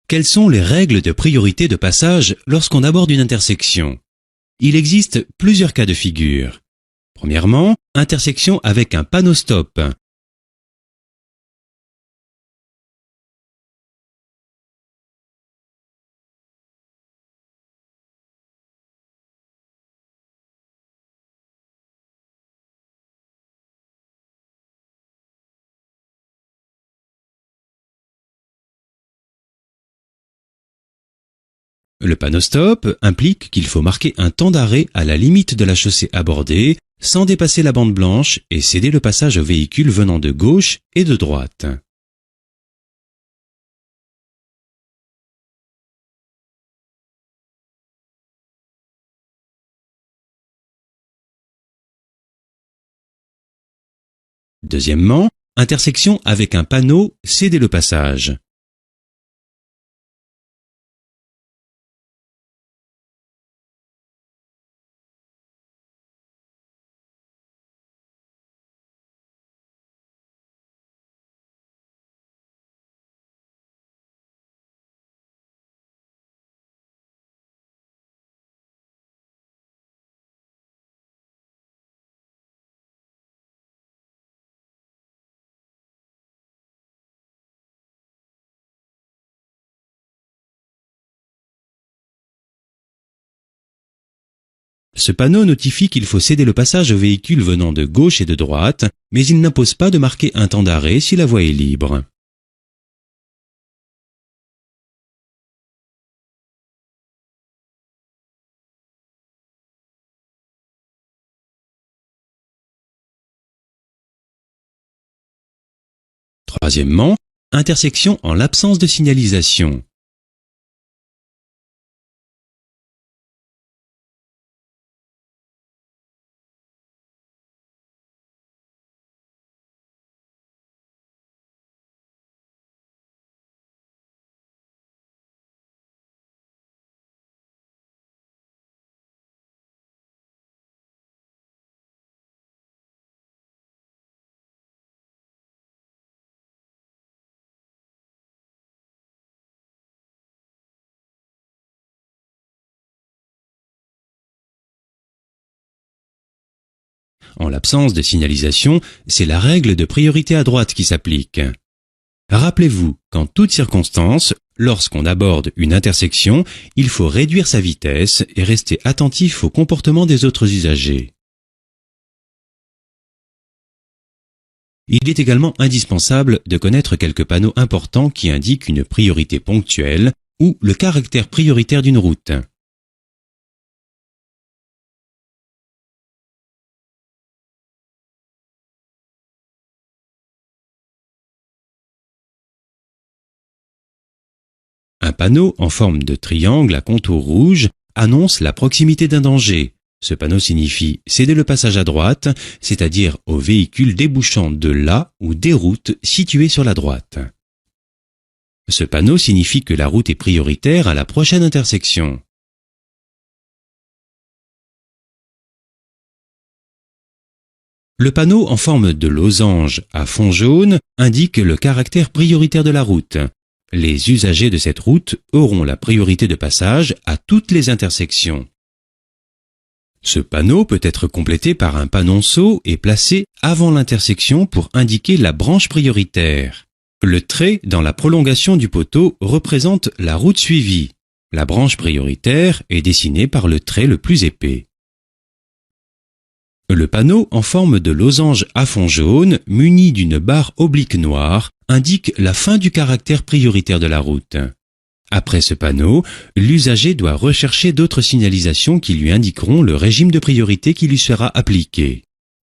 Quelles sont les règles de priorité de passage lorsqu'on aborde une intersection? Il existe plusieurs cas de figure. Premièrement, intersection avec un panneau stop. Le panneau stop implique qu'il faut marquer un temps d'arrêt à la limite de la chaussée abordée, sans dépasser la bande blanche et céder le passage aux véhicules venant de gauche et de droite. Deuxièmement, intersection avec un panneau, céder le passage. Ce panneau notifie qu'il faut céder le passage aux véhicules venant de gauche et de droite, mais il n'impose pas de marquer un temps d'arrêt si la voie est libre. Troisièmement, intersection en l'absence de signalisation. En l'absence de signalisation, c'est la règle de priorité à droite qui s'applique. Rappelez-vous qu'en toutes circonstances, lorsqu'on aborde une intersection, il faut réduire sa vitesse et rester attentif au comportement des autres usagers. Il est également indispensable de connaître quelques panneaux importants qui indiquent une priorité ponctuelle ou le caractère prioritaire d'une route. Un panneau en forme de triangle à contour rouge annonce la proximité d'un danger. Ce panneau signifie céder le passage à droite, c'est-à-dire aux véhicules débouchant de la ou des routes situées sur la droite. Ce panneau signifie que la route est prioritaire à la prochaine intersection. Le panneau en forme de losange à fond jaune indique le caractère prioritaire de la route. Les usagers de cette route auront la priorité de passage à toutes les intersections. Ce panneau peut être complété par un panonceau et placé avant l'intersection pour indiquer la branche prioritaire. Le trait dans la prolongation du poteau représente la route suivie. La branche prioritaire est dessinée par le trait le plus épais. Le panneau en forme de losange à fond jaune, muni d'une barre oblique noire, indique la fin du caractère prioritaire de la route. Après ce panneau, l'usager doit rechercher d'autres signalisations qui lui indiqueront le régime de priorité qui lui sera appliqué.